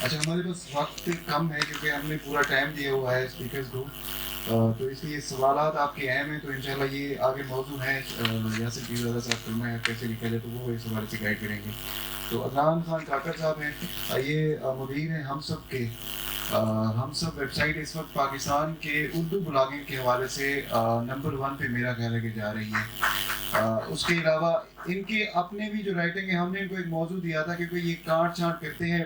اچھا ہمارے پاس وقت کم ہے کیونکہ ہم نے پورا ٹائم دیا ہوا ہے اسپیکرز کو، تو اس لیے سوالات آپ کے اہم ہیں، تو انشاءاللہ یہ آگے موضوع ہے یاسر پیرزادہ صاحب فرمایا کیسے لکھا جائے، تو وہ اس حوالے سے گائڈ کریں گے. تو عدنان خان کاکڑ صاحب ہیں، یہ مدیر ہیں ہم سب کے. ہم سب ویب سائٹ اس وقت پاکستان کے اردو بلاگنگ کے حوالے سے نمبر 1 پہ میرا خیال ہے کہ جا رہی ہے. اس کے علاوہ ان کے اپنے بھی جو رائٹنگ ہے، ہم نے ان کو ایک موضوع دیا تھا کیونکہ یہ کاٹ چھانٹ کرتے ہیں.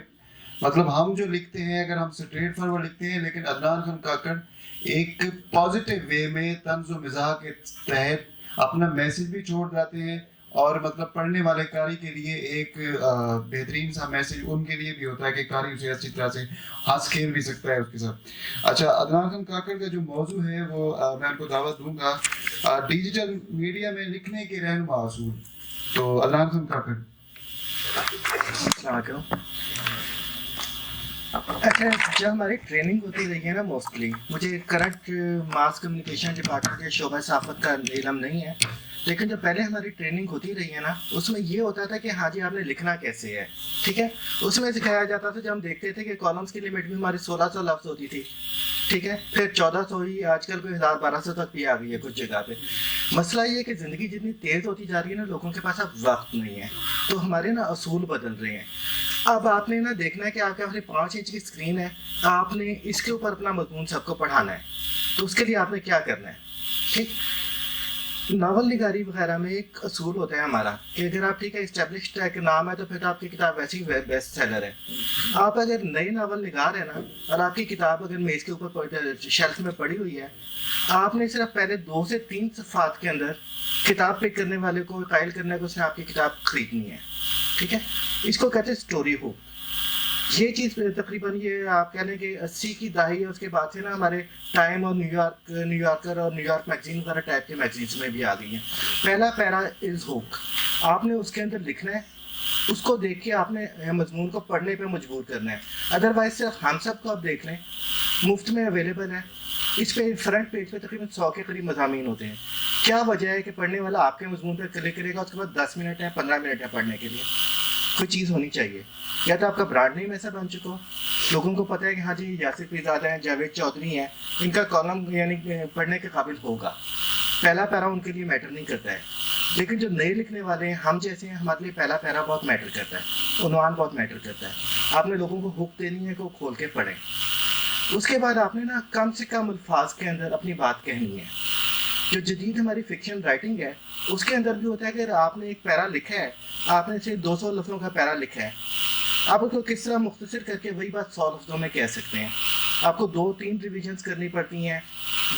مطلب ہم جو لکھتے ہیں اگر ہم اسٹریٹ فارورڈ لکھتے ہیں، لیکن عدنان خان کاکڑ ایک پازیٹیو وے میں طنز و مزاح کے تحت اپنا میسج بھی چھوڑ جاتے ہیں، اور مطلب پڑھنے والے قاری کے لیے ایک بہترین سا میسج ان کے لیے بھی ہوتا ہے کہ قاری اسے اچھی طرح سے ہنس کھیل بھی سکتا ہے اس کے ساتھ. اچھا عدنان خان کاکڑ کا جو موضوع ہے وہ میں ان کو دعوت دوں گا، ڈیجیٹل میڈیا میں لکھنے کے رہنما اصول. تو عدنان خان کاکڑ. السلام علیکم. اچھا جب ہماری ٹریننگ ہوتی رہی ہے نا، موسٹلی مجھے کرنٹ ماس کمیونیکیشن ڈپارٹمنٹ کے شعبہ صحافت کا علم نہیں ہے، لیکن جو پہلے ہماری ٹریننگ ہوتی رہی ہے نا، اس میں یہ ہوتا تھا کہ ہاں جی آپ نے لکھنا کیسے ہے. ٹھیک ہے، اس میں سکھایا جاتا تھا. جب ہم دیکھتے تھے کہ کالمس کی لمٹ بھی ہماری 1600 لفظ ہوتی تھی، ٹھیک ہے، پھر 1400 ہوئی، آج کل کوئی 1200 تک بھی آ گئی ہے کچھ جگہ پہ. مسئلہ یہ ہے کہ زندگی جتنی تیز ہوتی جا رہی ہے نا، لوگوں کے پاس اب وقت نہیں ہے، تو ہمارے نا اصول بدل رہے ہیں. اب آپ نے نا دیکھنا ہے کہ آپ کے پاس 5 انچ کی اسکرین ہے، آپ نے اس کے اوپر اپنا مضمون سب کو پڑھانا ہے. تو اس کے لیے آپ نے کیا کرنا ہے؟ ٹھیک، ناول نگاری وغیرہ میں ایک اصول ہوتا ہے ہمارا کہ اگر آپ ٹھیک ہے اسٹیبلشڈ ہے کہ نام ہے، تو پھر آپ کی کتاب ویسے ہی بیسٹ سیلر ہے. آپ اگر نئی ناول نگار ہے نا، اور آپ کی کتاب اگر میز کے اوپر شیلف میں پڑی ہوئی ہے، آپ نے صرف پہلے 2 سے 3 صفحات کے اندر کتاب پک کرنے والے کو قائل کرنے کو اس نے آپ کی کتاب خریدنی ہے. ٹھیک ہے، اس کو کہتے ہیں اسٹوری ہو. یہ چیز تقریباً یہ آپ کہہ لیں کہ 80 کی دہائی ہے، اس کے بعد سے نا ہمارے ٹائم اور نیو یارکر اور نیو یارک میگزین وغیرہ ٹائپ کے میگزینس میں بھی آ گئی ہیں. پہلا پیرا از ہوک، آپ نے اس کے اندر لکھنا ہے، اس کو دیکھ کے آپ نے مضمون کو پڑھنے پہ مجبور کرنا ہے. ادروائز صرف ہم سب کو آپ دیکھ لیں، مفت میں اویلیبل ہے. اس پہ فرنٹ پیج پہ تقریباً 100 کے قریب مضامین ہوتے ہیں. کیا وجہ ہے کہ پڑھنے والا آپ کے مضمون پہ کلک کرے گا، اس کے بعد 10 منٹ ہے 15 منٹ ہے پڑھنے کے لیے؟ کوئی چیز ہونی چاہیے. یا تو آپ کا برانڈ نیم ایسا بن چکا ہو، لوگوں کو پتہ ہے کہ ہاں جی یاسر پیرزادہ ہیں، جاوید چودھری ہیں، ان کا کالم یعنی پڑھنے کے قابل ہوگا. پہلا پیرا ان کے لیے میٹر نہیں کرتا ہے. لیکن جو نئے لکھنے والے ہیں، ہم جیسے ہیں، ہمارے لیے پہلا پیرا بہت میٹر کرتا ہے، عنوان بہت میٹر کرتا ہے. آپ نے لوگوں کو ہک دینی ہے کہ وہ کھول کے پڑھیں. اس کے بعد آپ نے نا کم سے کم الفاظ کے اندر اپنی بات کہنی ہے. جو جدید ہماری فکشن رائٹنگ ہے، اس کے اندر بھی ہوتا ہے کہ آپ نے ایک پیرا لکھا ہے، آپ نے صرف 200 لفظوں کا پیرا لکھا ہے، آپ اس کو کس طرح مختصر کر کے وہی بات 100 لفظوں میں کہہ سکتے ہیں. آپ کو 2-3 ریویژنس کرنی پڑتی ہیں،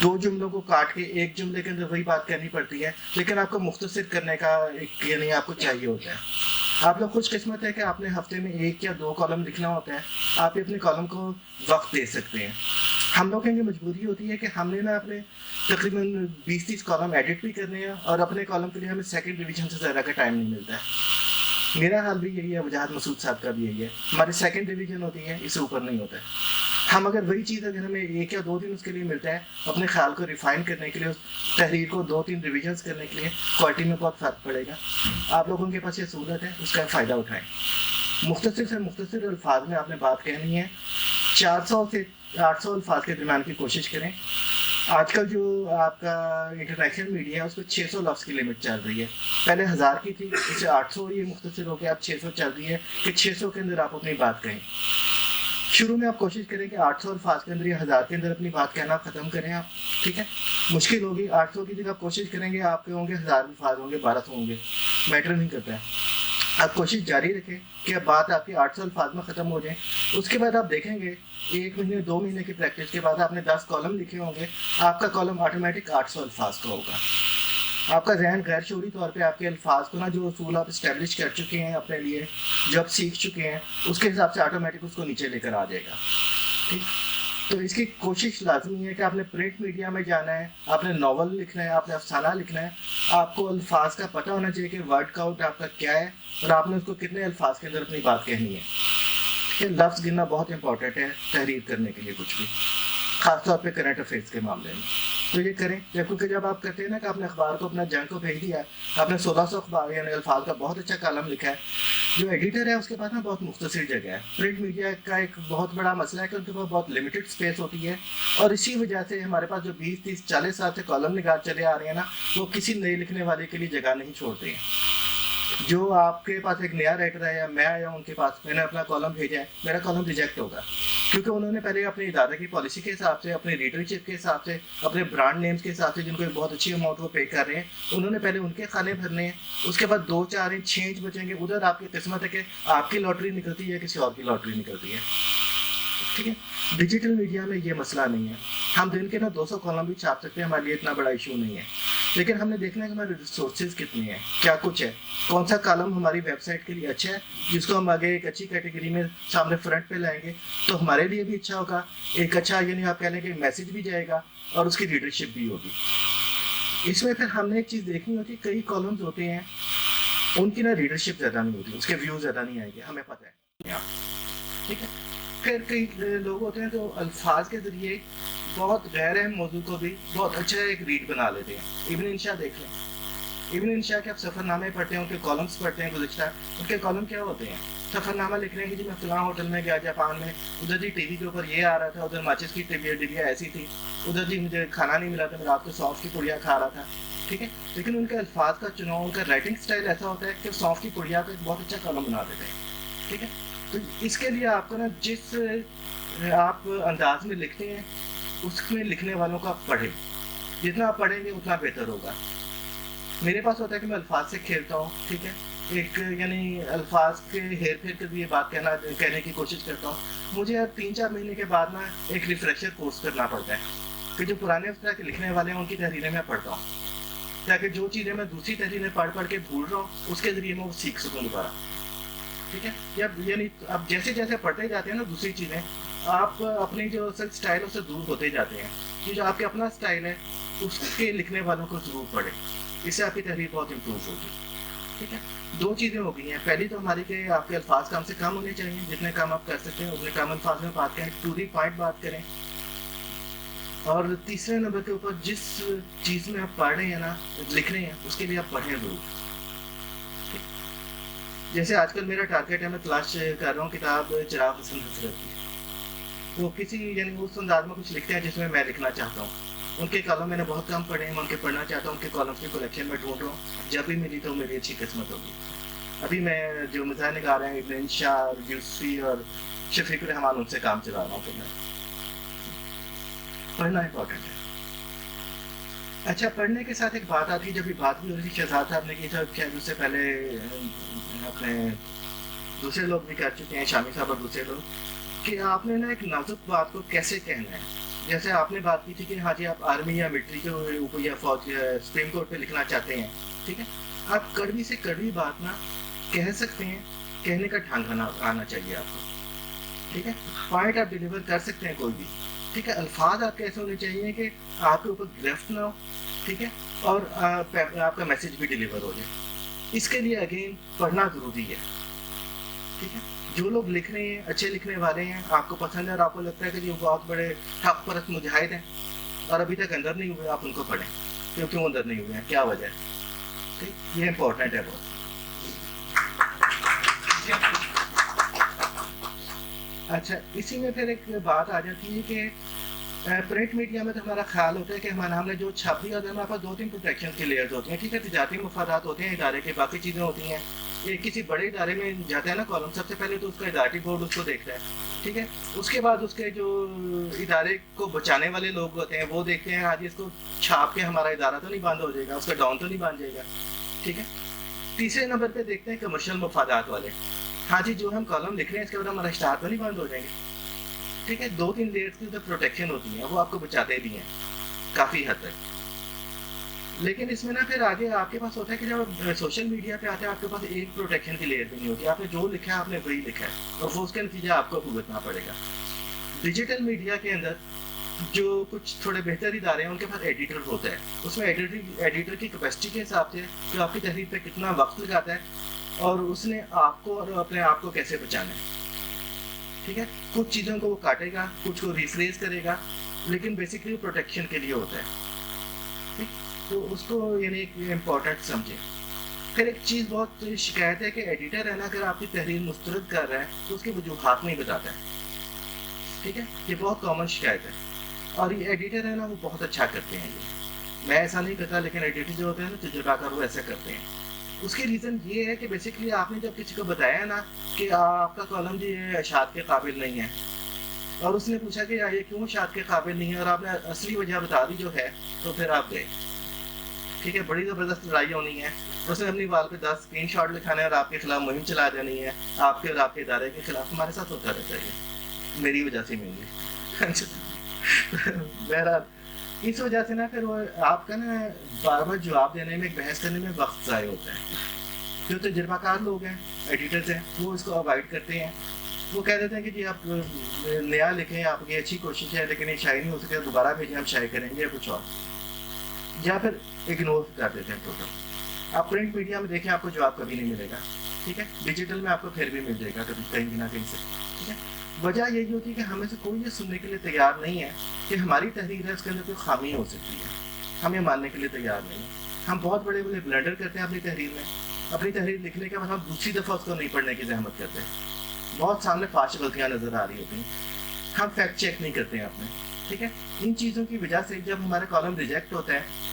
2 جملوں کو کاٹ کے ایک جملے کے اندر وہی بات کرنی پڑتی ہے، لیکن آپ کو مختصر کرنے کا یعنی آپ کو چاہیے ہوتا ہے. آپ لوگ خوش قسمت ہے کہ آپ نے ہفتے میں 1 یا 2 کالم لکھنا ہوتا ہے، آپ اپنے کالم کو وقت دے سکتے ہیں. ہم لوگوں کی مجبوری ہوتی ہے کہ ہم نے نا اپنے تقریباً 20-30 کالم ایڈٹ بھی کرنے ہیں، اور اپنے کالم کے لیے ہمیں سیکنڈ ریویژن سے زیادہ کا ٹائم نہیں ملتا ہے. میرا حال بھی یہی ہے، وجاہت مسعود صاحب کا بھی یہی ہے. ہماری سیکنڈ ریویژن ہوتی ہے، اس سے اوپر نہیں ہوتا ہے. ہم اگر وہی چیز اگر ہمیں 1 یا 2 دن اس کے لیے ملتا ہے اپنے خیال کو ریفائن کرنے کے لیے، اس تحریر کو 2-3 ریویژنس کرنے کے لیے، کوالٹی میں بہت فرق پڑے گا. آپ لوگوں کے پاس یہ سہولت ہے، اس کا فائدہ اٹھائیں. مختصر سے مختصر الفاظ میں آپ نے بات کہنی ہے. 400 سے 800 الفاظ کے درمیان کی کوشش کریں. آج کل جو آپ کا انٹرنیشنل میڈیا ہے، اس پہ 600 لفظ کی لمٹ چل رہی ہے. پہلے 1000 کی تھی، اسے 800 یہ مختصر ہو کے اب 600 چل رہی ہے کہ 600 کے اندر آپ اپنی بات کہیں. شروع میں آپ کوشش کریں کہ 800 الفاظ کے اندر یا 1000 کے اندر اپنی بات کہنا ختم کریں آپ. ٹھیک ہے، مشکل ہوگی. 800 کی جگہ آپ کوشش کریں گے، آپ کے ہوں گے 1000 الفاظ ہوں گے، 1200 ہوں گے، میٹر نہیں کرتا ہے. آپ کوشش جاری رکھیں کہ اب بات آپ کی 800 الفاظ میں ختم ہو جائیں. اس کے بعد آپ دیکھیں گے 1 مہینے 2 مہینے کی پریکٹس کے بعد آپ نے 10 کالم لکھے ہوں گے، آپ کا کالم آٹومیٹک 800 الفاظ کا ہوگا. آپ کا ذہن غیر شعوری طور پہ آپ کے الفاظ کو نا جو اصول آپ اسٹیبلش کر چکے ہیں اپنے لیے، جو آپ سیکھ چکے ہیں، اس کے حساب سے آٹومیٹک اس کو نیچے لے کر آ جائے گا. ٹھیک، تو اس کی کوشش لازمی ہے کہ آپ نے پرنٹ میڈیا میں جانا ہے، آپ نے ناول لکھنا ہے، آپ نے افسانہ لکھنا ہے. آپ کو الفاظ کا پتہ ہونا چاہیے کہ ورڈ کاؤنٹ آپ کا کیا ہے، اور آپ نے اس کو کتنے الفاظ کے اندر اپنی بات کہنی ہے. لفظ گننا بہت امپورٹنٹ ہے تحریر کرنے کے لیے، کچھ بھی خاص طور پہ کرنٹ افیئرس کے معاملے میں. तो ये करें, क्योंकि जब आप कहते हैं ना कि आपने अखबार को अपना जंग को भेज दिया, आपने 1600 अखबार यानी अल्फाज का बहुत अच्छा कॉलम लिखा है, जो एडिटर है उसके पास ना बहुत मुख्तसर जगह है। प्रिंट मीडिया का एक बहुत बड़ा मसला है कि उनके पास बहुत लिमिटेड स्पेस होती है, और इसी वजह से हमारे पास जो 20, 30, 40 साल से कॉलम निगार चले आ रहे हैं ना, वो किसी नए लिखने वाले के लिए जगह नहीं छोड़ते हैं। जो आपके पास एक नया राइटर है या मैं आया हूँ उनके पास, मैंने अपना कॉलम भेजा है, मेरा कॉलम रिजेक्ट होगा, क्योंकि उन्होंने पहले अपने इदारे की पॉलिसी के हिसाब से, अपने रीडरशिप के हिसाब से, अपने ब्रांड नेम्स के हिसाब से, जिनको एक बहुत अच्छी अमाउंट वो पे कर रहे हैं, उन्होंने पहले उनके खाने भरने हैं। उसके बाद 2, 4 इंच 6 इंच बचेंगे, उधर आपकी किस्मत है कि आपकी लॉटरी निकलती है, किसी और की लॉटरी निकलती है। ठीक है, डिजिटल मीडिया में ये मसला नहीं है। हम दिन के ना 200 कॉलम भी छाप सकते हैं, हमारे लिए इतना बड़ा इशू नहीं है। लेकिन हमने देखना है कि हमारे रिसोर्सेज कितने हैं, क्या कुछ है, कौन सा कॉलम हमारी वेबसाइट के लिए अच्छा है, जिसको हम आगे एक अच्छी कैटेगरी में सामने फ्रंट पे लाएंगे तो हमारे लिए भी अच्छा होगा। एक अच्छा यानी आप कह लें कि मैसेज भी जाएगा और उसकी रीडरशिप भी होगी। इसमें फिर हमने एक चीज़ देखनी होती है, कई कॉलम्स होते हैं उनकी ना रीडरशिप ज़्यादा नहीं होती, उसके व्यूज़ ज़्यादा नहीं आएंगे, हमें पता है। ठीक है, फिर कई लोग होते हैं जो अल्फाज के ज़रिए बहुत गैर अहम मौजू को भी बहुत अच्छा एक रीड बना लेते हैं। इब्न इंशा देख लें, इब्न इंशा के आप सफ़रनामे पढ़ते हैं, उनके कॉलम्स पढ़ते हैं गुज़िश्ता, उनके कॉलम क्या होते हैं, सफ़रनामा लिख रहे हैं कि जी मैं फ़लाँ होटल में गया जापान में, उधर जी टीवी के ऊपर ये आ रहा था, उधर माचिस की डिबिया ऐसी थी, उधर जी मुझे खाना नहीं मिला था, मैं रात को सौंफ की पुड़िया खा रहा था। ठीक है, लेकिन उनके अल्फाज का चुनाव, उनका राइटिंग स्टाइल ऐसा होता है कि सौंफ की पुड़िया का एक बहुत अच्छा कॉलम बना देते हैं। ठीक है, तो इसके लिए आपको ना जिस आप अंदाज में लिखते हैं उसमें लिखने वालों का पढ़ें, जितना आप पढ़ेंगे उतना बेहतर होगा। मेरे पास होता है कि मैं अल्फाज से खेलता हूँ। ठीक है, एक यानी अल्फाज के हेर फेर के लिए बात कहने की कोशिश करता हूँ। मुझे अब 3-4 महीने के बाद ना एक रिफ्रेशर कोर्स करना पड़ता है कि जो पुराने उस तरह के लिखने वाले हैं उनकी तहरीरें मैं पढ़ता हूँ, ताकि जो चीज़ें मैं दूसरी तहरीरें पढ़ के भूल रहा हूँ उसके ज़रिए मैं वो सीख सकूँ दोबारा। ठीक है, यानी अब जैसे जैसे पढ़ते जाते हैं ना दूसरी चीज़ें, आप अपनी जो असल स्टाइल उससे दूर होते जाते हैं। कि जो आपके अपना स्टाइल है उसके लिखने वालों को ज़रूर पढ़ें, इससे आपकी तहरीर बहुत इम्प्रूव होगी। ठीक है, 2 चीज़ें हो गई हैं। पहली तो हमारी कि आपके अल्फाज कम से कम होने चाहिए, जितने कम आप कर सकते हैं उतने कम अल्फाज में बात करें, टू दी पॉइंट बात करें। और तीसरे नंबर के ऊपर जिस चीज़ में आप पढ़ रहे हैं ना, लिख रहे हैं, उसके लिए आप पढ़ें ज़रूर। जैसे आजकल मेरा टारगेट है, मैं तलाश कर रहा हूँ किताब चिराग हसन हसरत की, वो किसी यानी उस अंदाज में कुछ लिखते हैं जिसमें मैं लिखना चाहता हूँ। उनके कॉलम मैंने बहुत कम पढ़े हैं, मैं उनके पढ़ना चाहता हूँ, उनके कॉलम की कलेक्शन में ढूंढ रहा हूँ, जब भी मिली तो मेरी अच्छी किस्मत होगी। अभी मैं जो मज़ाह निकाल रहे हैं इब्न इंशा और यूसुफी और शफीकुर रहमान, उनसे काम चला रहा हूँ। तो मैं पढ़ना इंपॉर्टेंट है। अच्छा, पढ़ने के साथ एक बात आती है, जब भी बात भी हो रही थी शहजाद साहब ने की था, शायद उससे पहले अपने दूसरे लोग भी कर चुके हैं, शामी साहब और दूसरे लोग, कि आपने ना एक नाजुक बात को कैसे कहना है। जैसे आपने बात की थी कि हाँ जी आप आर्मी या मिलिट्री के ऊपर या फौज सुप्रीम कोर्ट पे लिखना चाहते हैं। ठीक है, आप कड़वी से कड़वी बात ना कह सकते हैं, कहने का ढंग आना चाहिए आपको। ठीक है, पॉइंट आप डिलीवर कर सकते हैं कोई भी। ठीक है, अल्फाज आपके ऐसे होने चाहिए कि आपके ऊपर गिरफ्त ना हो। ठीक है, और आपका मैसेज भी डिलीवर हो जाए। इसके लिए अगेन पढ़ना ज़रूरी है। ठीक है, जो लोग लिख रहे हैं, अच्छे लिखने वाले हैं, आपको पसंद है और आपको लगता है कि ये बहुत बड़े हक परस्त मुजाहिद हैं और अभी तक अंदर नहीं हुए, आप उनको पढ़ें। क्यों अंदर नहीं हुए हैं, क्या वजह है? ठीक, ये इम्पोर्टेंट है बहुत। अच्छा, इसी में फिर एक बात आ जाती है कि प्रिंट मीडिया में तो हमारा ख्याल होता है कि हमारा हमने जो छापी होती है, हमारे पास 2-3 प्रोटेक्शन के लेयर्स होते हैं। ठीक है, तिजारती मफादात होते हैं इदारे के, बाकी चीज़ें होती हैं। ये किसी बड़े इदारे में जाता है ना कॉलम, सबसे पहले तो उसका इदारती बोर्ड उसको देखता है। ठीक है, उसके बाद उसके जो इदारे को बचाने वाले लोग होते हैं वो देखते हैं, हाँ जी इसको छाप के हमारा इदारा तो नहीं बंद हो जाएगा, उसका डाउन तो नहीं बन जाएगा। ठीक है, तीसरे नंबर पे देखते हैं कमर्शियल मफादात वाले, हाँ जी जो हम कॉलम लिख रहे हैं इसके बाद हमारा स्टार तो नहीं बंद हो जाएंगे। ठीक है, 2-3 लेयर्स की जो प्रोटेक्शन होती है वो आपको बचाते भी हैं काफ़ी हद तक। लेकिन इसमें ना फिर आगे आपके पास होता है कि जब सोशल मीडिया पे आते हैं आपके पास एक प्रोटेक्शन की लेयर भी नहीं होती। आपने जो लिखा है आपने वही लिखा है और वो उसका नतीजा आपको भुगतना पड़ेगा। डिजिटल मीडिया के अंदर जो कुछ थोड़े बेहतर इदारे हैं उनके पास एडिटर होता है, उसमें एडिटर की कैपेसिटी के हिसाब से जो आपकी तहरीर पे कितना वक्त लगाता है और उसने आपको और अपने आप को कैसे बचाना है। ठीक है, कुछ चीज़ों को वो काटेगा, कुछ को रिफ्रेज करेगा, लेकिन बेसिकली प्रोटेक्शन के लिए होता है। ठीक, तो उसको यानी एक इम्पोर्टेंट समझें। फिर एक चीज़ बहुत शिकायत है कि एडिटर है ना, अगर आपकी तहरीर मुस्तरद कर रहा है तो उसकी वजूहात नहीं बताता है। ठीक है, ये बहुत कॉमन शिकायत है, और ये एडिटर है ना वो बहुत अच्छा करते हैं। ये मैं ऐसा नहीं करता, लेकिन एडिटर जो होते हैं ना तजुर्बाकार, वो ऐसा करते हैं। उसकी रीज़न ये है कि बेसिकली आपने जब किसी को बताया ना कि आपका कॉलम जी ये अशात के काबिल नहीं है, और उसने पूछा कि यार ये क्यों अशात के काबिल नहीं है, और आपने असली वजह बता दी जो है, तो फिर आप गए। ठीक है, बड़ी ज़बरदस्त लड़ाई होनी है, उसने अपनी वाल पे 10 स्क्रीनशॉट लिखाने और आपके खिलाफ मुहिम चला देनी है, आपके और आपके इदारे के खिलाफ। हमारे साथ होता रहता है ये, मेरी वजह से मेनली। बहरहाल इस वजह से ना फिर वो आपका ना बार बार जवाब देने में, बहस करने में वक्त ज़ाय होता है। जो तजुर्बाकार लोग हैं, एडिटर्स हैं, वो इसको अवॉइड करते हैं। वो कह देते हैं कि जी आप नया लिखें, आपकी अच्छी कोशिश है लेकिन ये शाये नहीं हो सके, दोबारा भेजें, हम शाये करेंगे, या कुछ और, या फिर इग्नोर कर देते हैं टोटल। आप प्रिंट मीडिया में देखें, आपको जवाब कभी नहीं मिलेगा। ठीक है, डिजिटल में आपको फिर भी मिल जाएगा कभी कहीं ना कहीं से। ठीक है, वजह यही होती है कि हमें से कोई ये सुनने के लिए तैयार नहीं है कि हमारी तहरीर है उसके अंदर कोई खामी हो सकती है। हम ये मानने के लिए तैयार नहीं है। हम बहुत बड़े बड़े ब्लंडर करते हैं अपनी तहरीर में। अपनी तहरीर लिखने के बाद हम दूसरी दफ़ा उसको नहीं पढ़ने की जहमत करते हैं। बहुत सामने फाश गलतियाँ नज़र आ रही होती हैं, हम फैक्ट चेक नहीं करते हैं अपने। ठीक है, इन चीज़ों की वजह से जब हमारा कॉलम रिजेक्ट होता है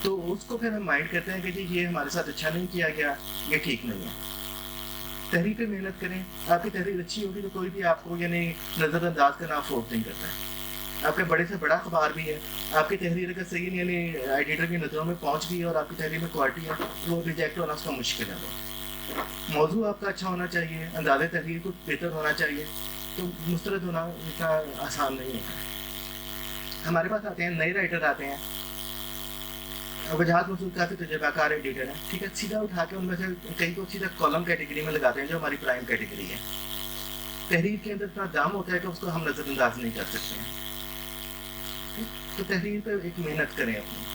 तो उसको फिर हम माइंड करते हैं कि जी ये हमारे साथ अच्छा नहीं किया गया, ये ठीक नहीं है। तहरीर पे मेहनत करें, आपकी तहरीर अच्छी होगी तो कोई भी आपको यानी नज़रअंदाज करना अफोर्ड नहीं करता है। आपके बड़े से बड़ा अखबार भी है, आपकी तहरीर अगर सही यानी एडिटर की नज़रों में पहुंच गई और आपकी तहरीर में क्वालिटी है, तो वो रिजेक्ट होना उसका मुश्किल है। मौजू आपका अच्छा होना चाहिए, अंदाज़े तहरीर को बेहतर होना चाहिए, तो मुस्तरद होना इतना आसान नहीं होता है। हमारे पास आते हैं नए राइटर आते हैं, वजहात मसूद काफ़ी तजुर्बाकार एडिटर है। ठीक है, सीधा उठा के उनमें से कई को सीधा कॉलम कैटेगरी में लगाते हैं जो हमारी प्राइम कैटेगरी है। तहरीर के अंदर इतना दाम होता है कि उसको हम नज़रअंदाज नहीं कर सकते हैं। तो तहरीर पे एक मेहनत करें अपनी।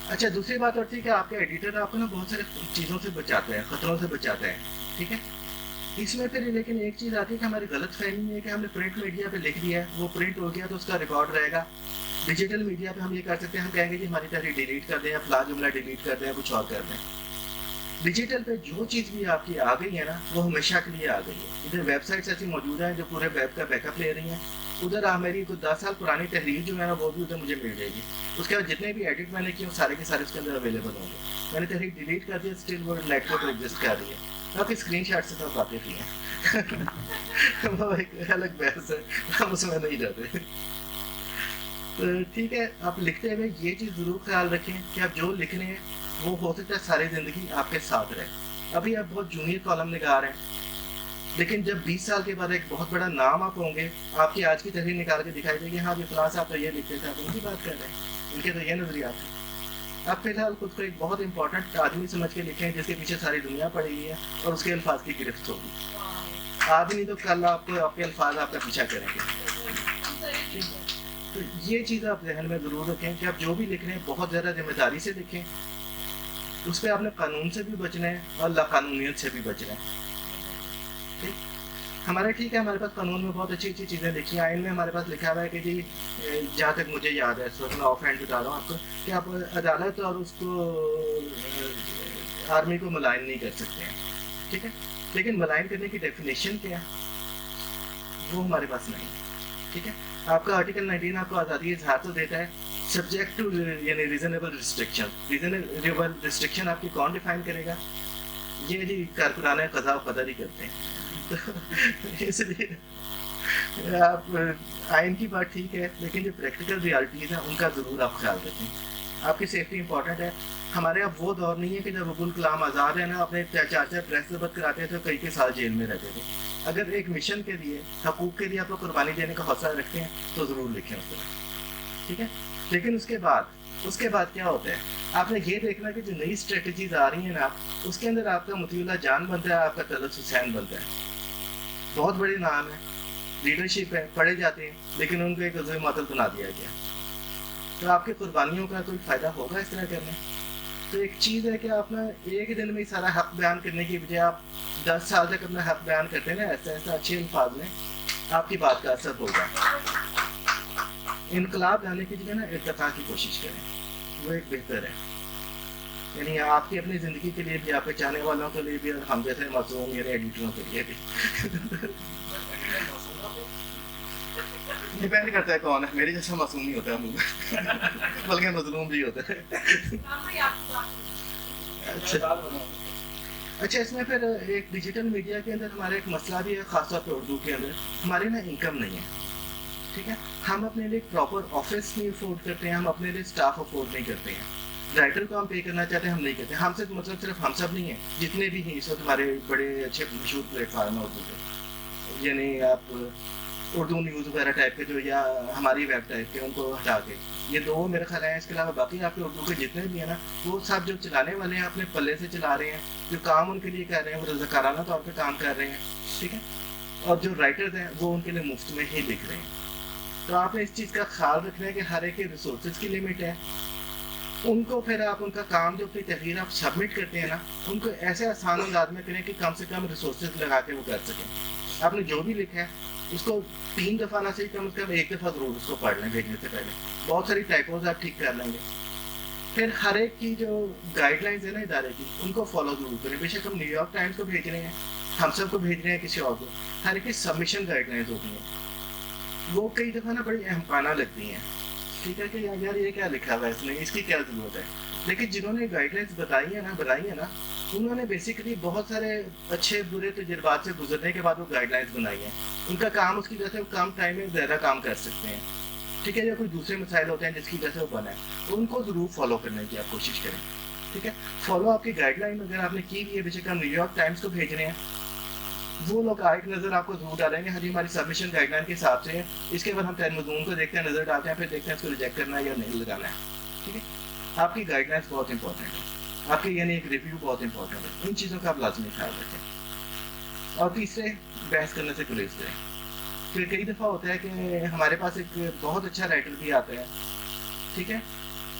अच्छा, दूसरी बात और थी कि आपके एडिटर आपको ना बहुत सारे चीज़ों से बचाते हैं, ख़तरों से बचाते हैं। ठीक है, इसमें फिर लेकिन एक चीज़ आती है कि हमारी गलत फहमी है कि हमने प्रिंट मीडिया पे लिख दिया है, वो प्रिंट हो गया तो उसका रिकॉर्ड रहेगा। डिजिटल मीडिया पे हम ये कर सकते हैं, हम कहेंगे कि हमारी तहरीर डिलीट कर दें, या फला जुमला डिलीट कर दें, या कुछ और कर दें। डिजिटल पे जो चीज़ भी आपकी आ गई है ना, वो हमेशा के लिए आ गई है। इधर वेबसाइट्स ऐसी मौजूद हैं जो पूरे वेब का बैकअप ले रही हैं, उधर मेरी कुछ 10 साल पुरानी तहरीर जो है ना वो भी उधर मुझे मिल जाएगी। उसके बाद जितने भी एडिट मैंने किए सारे के सारे उसके अंदर अवेलेबल होंगे। मैंने तहरीर डिलीट कर दिया, स्टिल वो नेट पर एग्जिस्ट कर रही है। आपकी स्क्रीन शॉट से तो वाकिफ ही है। वो एक अलग बहस है, हम उसमें नहीं जाते। तो ठीक है, आप लिखते हुए ये चीज़ ज़रूर ख्याल रखें कि आप जो लिख रहे हैं वो हो सकता है सारी ज़िंदगी आपके साथ रहे। अभी आप बहुत जूनियर कॉलम निगार हैं, लेकिन जब 20 साल के बाद एक बहुत बड़ा नाम आप होंगे, आपकी आज की तहरीर निकाल के दिखाई देगी, हाँ जी फलां साहब तो ये लिखते थे, आप उनकी बात कर रहे हैं, इनके तो ये नज़रिया थे। आप फिलहाल खुद को एक बहुत इंपॉर्टेंट आदमी समझ के लिखें जिसके पीछे सारी दुनिया पड़ी हुई है और उसके अल्फाज की गिरफ्त होगी। आज नहीं तो कल आपको आपके अल्फाज आपका पीछा करेंगे। तो ये चीज़ आप जहन में ज़रूर रखें कि आप जो भी लिख रहे हैं बहुत ज़्यादा जिम्मेदारी से लिखें। उस पर आपने कानून से भी बचना है और लाकानूनियत से भी बचना है। ठीक, हमारा ठीक है, हमारे पास कानून में बहुत अच्छी अच्छी चीज़ें लिखी हैं। आइन में हमारे पास लिखा हुआ है कि जी जहाँ तक मुझे याद है, इस वक्त मैं ऑफ हैंड बता रहा हूँ आपको, कि आप अदालत और उसको आर्मी को मुलायन नहीं कर सकते हैं। ठीक है, लेकिन मुलायन करने की डेफिनेशन क्या है वो हमारे पास नहीं है। ठीक है, आपका आर्टिकल 19 आपको आज़ादी इजहार तो देता है, सब्जेक्ट टू यानी रीजनेबल रिस्ट्रिक्शन। रीजनेबल रिस्ट्रिक्शन आपकी कौन डिफाइन करेगा? ये जी कारकुनाने क़ज़ा व क़दर ही करते हैं। तो इसलिए आप आइन की बात ठीक है, लेकिन जो प्रैक्टिकल रियलिटीज़ हैं उनका ज़रूर आप ख्याल रखें। आपकी सेफ्टी इंपॉर्टेंट है। हमारे अब वो दौर नहीं है कि जब अब्दुल कलाम आज़ाद है ना, अपने चाचा प्रेस जब्त कराते थे तो कई के साल जेल में रहते थे। अगर एक मिशन के लिए, हकूक़ के लिए आप लोग कुर्बानी देने का हौसला रखते हैं तो ज़रूर लिखें उसके बाद। ठीक है, लेकिन उसके बाद क्या होता है, आपने ये देखना कि जो नई स्ट्रेटजीज आ रही हैं ना, उसके अंदर आपका मतीउल्लाह जान बनता है, आपका तलत हुसैन बनता है। बहुत बड़े नाम है, लीडरशिप है, पढ़े जाते हैं, लेकिन उनको एक अज़ूम मतल बना दिया गया। तो आपकी कुर्बानियों का कोई फ़ायदा होगा इस तरह करने? तो एक चीज़ है कि आप ना एक दिन में सारा हक बयान करने की बजाय आप 10 साल तक अपना हक बयान करते हैं ना, ऐसा ऐसा अच्छे अल्फाज में, आपकी बात का असर होगा। इनकलाब लाने की जगह ना इर्तिका की कोशिश करें। वो एक बेहतर है। यानी आपकी अपनी ज़िंदगी के लिए भी, आपके चाहने वालों के लिए भी, और हम जैसे मासूम यानी एडिटरों के लिए भी। डिपेंड करता है कौन है, मेरे जैसा मासूम नहीं होता मुझे बल्कि मजलूम भी होता है। अच्छा, इसमें फिर एक डिजिटल मीडिया के अंदर हमारा एक मसला भी है, खासतौर पर उर्दू के अंदर हमारे ना इनकम नहीं है, ठीक है। हम अपने लिए प्रॉपर ऑफिस नहीं अफोर्ड करते हैं, हम अपने लिए स्टाफ अफोर्ड नहीं करते हैं। राइटर को हम पे करना चाहते हैं, हम नहीं करते। हमसे मतलब सिर्फ हम सब नहीं है, जितने भी हैं इस वक्त हमारे बड़े अच्छे मशहूर प्लेटफार्म है उर्दू के, यानी आप उर्दू न्यूज़ वगैरह टाइप के जो, या हमारी वेब टाइप के, उनको हटा के ये दो मेरे ख्याल है। इसके अलावा बाकी आपके उर्दू के जितने भी हैं ना, वो सब जो चलाने वाले हैं अपने पल्ले से चला रहे हैं, जो काम उनके लिए कर रहे हैं वो रज़ाकाराना तौर पे काम कर रहे हैं, ठीक है। और जो राइटर्स हैं वो उनके लिए मुफ्त में ही लिख रहे हैं। तो आपने इस चीज़ का ख्याल रखना है कि हर एक के रिसोर्सेज की लिमिट है। उनको फिर आप उनका काम जो अपनी तहरीर आप सबमिट करते हैं ना, उनको ऐसे आसान अंदाज में करें कि कम से कम रिसोर्सेज लगा के वो कर सकें। आपने जो भी लिखा है उसको 3 दफ़ा ना सही, कम से कम 1 दफ़ा ज़रूर उसको पढ़ लें भेजने से पहले। बहुत सारी टाइपोज आप ठीक कर लेंगे। फिर हर एक की जो गाइडलाइंस है ना इदारे की, उनको फॉलो जरूर करें। बेशक हम न्यूयॉर्क टाइम्स को भेज रहे हैं, हम सब को भेज रहे हैं, किसी और को, हर एक की सबमिशन गाइडलाइंस होती हैं, वो कई दफ़ा ना बड़ी अहमकाना लगती हैं, ठीक है, कि यार ये क्या लिखा हुआ है इसमें, इसकी क्या ज़रूरत है। लेकिन जिन्होंने गाइडलाइंस बनाई है ना, उन्होंने बेसिकली बहुत सारे अच्छे बुरे तजुर्बात से गुजरने के बाद वो गाइडलाइंस बनाई हैं। उनका काम उसकी वजह से वो कम टाइम में ज़्यादा काम कर सकते हैं, ठीक है। या कोई दूसरे मसाइल होते हैं जिसकी वजह से वो बना है, तो उनको ज़रूर फॉलो करने की आप कोशिश करें, ठीक है। फॉलो आपकी गाइडलाइन अगर आपने की हुई है, बेशक हम न्यूयॉर्क टाइम्स को भेज रहे हैं, वो लोग एक नज़र आपको जरूर डालेंगे, हाँ जी हमारी सबमिशन गाइडलाइन के हिसाब से है। इसके बाद हम तय मजमून को देखते हैं, नज़र डालते हैं, फिर देखते हैं इसको रिजेक्ट करना है या नहीं लगाना है, ठीक है। आपकी गाइडलाइंस बहुत इंपॉर्टेंट है, आपकी यानी एक रिव्यू बहुत इंपॉर्टेंट है। इन चीज़ों का आप लाजमी ख्याल रखें। और तीसरे, बहस करने से गुरेज करें। फिर कई दफ़ा होता है कि हमारे पास एक बहुत अच्छा राइटर भी आता है, ठीक है,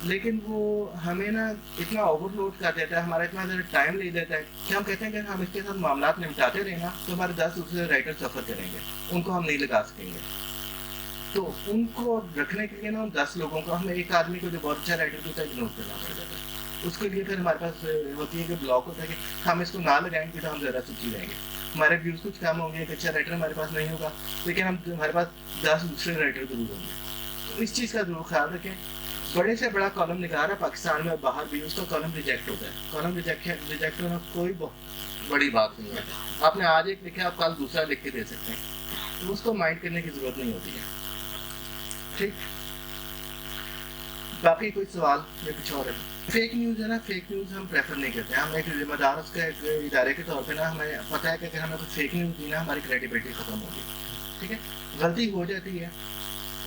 लेकिन वो हमें ना इतना ओवरलोड कर देता है, हमारा इतना ज़्यादा टाइम ले लेता है कि हम कहते हैं कि हम इसके साथ मामला निपटाते रहे ना, तो हमारे 10 दूसरे राइटर सफ़र करेंगे, उनको हम नहीं लगा सकेंगे। तो उनको रखने के लिए ना, उन 10 लोगों को, हमें एक आदमी को जो बहुत अच्छा राइटर होता है इग्नोर करना पड़ जाता है। उसके लिए फिर हमारे पास होती है कि ब्लॉक होता है कि हम इसको ना लगाएंगे तो हम ज़्यादा सुखी रहेंगे, हमारे व्यूज़ कुछ कम होंगे, एक अच्छा राइटर हमारे पास नहीं होगा, लेकिन हमारे पास 10 दूसरे राइटर जरूर होंगे। तो इस चीज़ का जरूर ख्याल रखें। बड़े से बड़ा कॉलम निकाल रहा है पाकिस्तान में, बाहर भी, उसका कॉलम रिजेक्ट होता है। कॉलम रिजेक्ट होना कोई बड़ी बात नहीं है। आपने आज एक लिखा, आप कल दूसरा लिख के दे सकते हैं, तो उसको माइंड करने की ज़रूरत नहीं होती है, ठीक। बाकी कोई सवाल या कुछ और है? फेक न्यूज़ है ना, फेक न्यूज़ हम प्रेफर नहीं करते। हम एक जिम्मेदार उसके एक इदारे के तौर पे ना, हमें पता है कि अगर हमें कोई फेक न्यूज़ दी ना, हमारी क्रेडिबिलिटी ख़त्म होगी, ठीक है। गलती हो जाती है,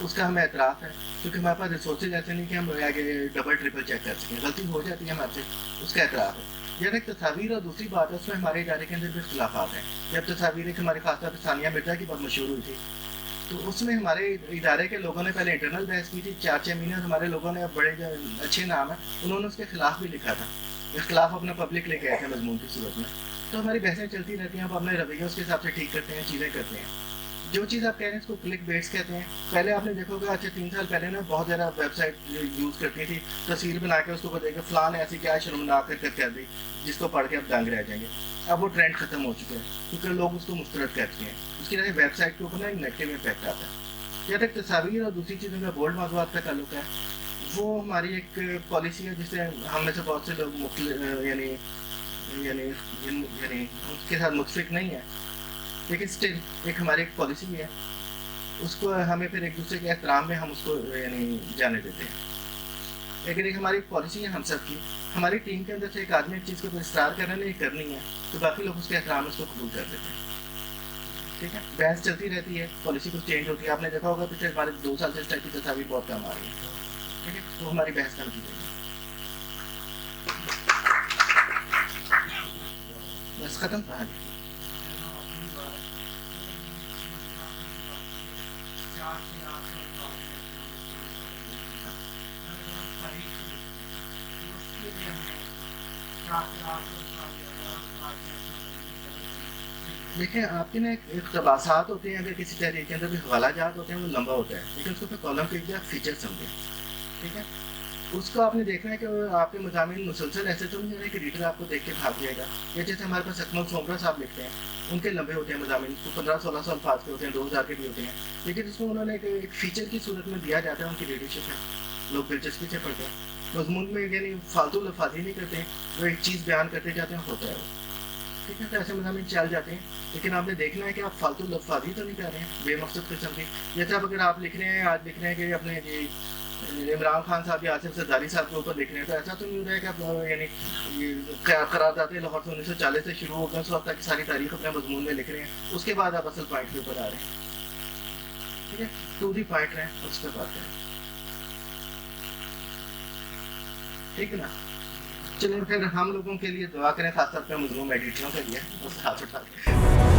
उसका हमें एतराफ़ है, क्योंकि हमारे पास रिसोर्सेज ऐसे नहीं कि हम आगे डबल ट्रिपल चेक कर सकें। गलती हो जाती है हमारे से, उसका एतराफ़ है। यह एक तस्वीर, और दूसरी बात है उसमें हमारे इदारे के अंदर भी इख्तिलाफ़ात हैं। जब तस्वीर है कि हमारे खास तौर पर सानिया मिर्ज़ा की बहुत मशहूर हुई थी, तो उसमें हमारे इदारे के लोगों ने पहले इंटरनल बहस की थी 4-6 महीने, और हमारे लोगों ने, बड़े जो अच्छे नाम है, उन्होंने उसके खिलाफ भी लिखा था, खिलाफ अपना पब्लिक लेके आए थे मजमून की सूरत में। तो हमारी बहसें चलती रहती हैं, हम अपने रवैये उसके हिसाब से ठीक करते हैं, चीज़ें करते हैं। जो चीज़ आप कह रहे हैं इसको क्लिक बेट्स कहते हैं। पहले आपने देखा होगा, अच्छा 3 साल पहले ना बहुत ज़्यादा वेबसाइट यूज़ करती थी, तस्वीर बना के उसको देखे फलान ऐसी क्या शर्मनाक हरकत कर दी, जिसको पढ़ के आप दंग रह जाएंगे। अब वो ट्रेंड खत्म हो चुका है, क्योंकि लोग उसको मुस्तरद करते हैं। उसकी वजह से वेबसाइट के ऊपर ना एक नेगेटिव इम्पैक्ट आता है। या तक तस्वीर और दूसरी चीज़ों का बोल्ड मौज़ूआत का ताल्लुक है, वो हमारी एक पॉलिसी है, जिससे हम में से बहुत से लोग यानी उसके साथ मुतफिक नहीं है, लेकिन स्टिल एक हमारी एक पॉलिसी है, उसको हमें फिर एक दूसरे के एहतराम में हम उसको यानी जाने देते हैं। लेकिन एक हमारी पॉलिसी है हम सब की, हमारी टीम के अंदर से एक आदमी एक चीज़ को इस्रार कर रहा है, नहीं करनी है, तो बाकी लोग उसके एहतराम उसको कबूल कर देते हैं, ठीक है। बहस चलती रहती है, पॉलिसी कुछ चेंज होती है। आपने देखा होगा पिछले हमारे 2 साल से इस टाइप की तस्वीर बहुत कम आ रही है, ठीक है। तो हमारी बहस कम की जाएगी, बस खत्म कहानी। देखिए, आपके ना एक इक़्तिबासात होते हैं, अगर किसी तहरीर के अंदर भी हवाला जात होते हैं, वो लंबा होता है, लेकिन उसको फिर कॉलम पे एक फीचर समझें, ठीक है। उसको आपने देखना है कि आपके मज़ामीन मुसलसल ऐसे तो नहीं है कि रीडर आपको देख के भाग जाएगा। या जैसे हमारे पास अकमल सोमरा साहब लिखते हैं, उनके लंबे होते हैं मज़ामीन, तो 15-16 अल्फाज के होते हैं, 2000 के भी होते हैं, लेकिन इसमें उन्होंने एक फीचर की सूरत में दिया जाता है, उनकी रीडरशिप है, लोग दिलचस्पी से पढ़ते हैं। मजमून में यानी फालतू लफाजी नहीं करते हैं, वो एक चीज़ बयान करते जाते हैं, होता है वो, ठीक है। तो ऐसे मज़ामीन चल जाते हैं, लेकिन आपने देखना है कि आप फालतू लफाजी तो नहीं कर रहे हैं बेमकसद किस्म की। जैसे अब अगर आप लिख रहे हैं, आज लिख रहे हैं कि अपने ये इमरान खान साहब या आसिफ जरदारी साहब के ऊपर लिख रहे हैं, तो ऐसा तो नहीं हो रहा है कि आप यानी ये करारदाद लाहौर से 1940 से शुरू होकर उस वक्त तक की सारी तारीख अपने मजमून में लिख रहे हैं, उसके बाद आप असल पॉइंट के ऊपर आ रहे हैं, ठीक है। टू दी पॉइंट रहे उस पर बात करें, ठीक है ना। चलिए फिर हम लोगों के लिए दुआ करें, खासतौर पर मजलूम एडिटरों के लिए, बस हाथ उठा के।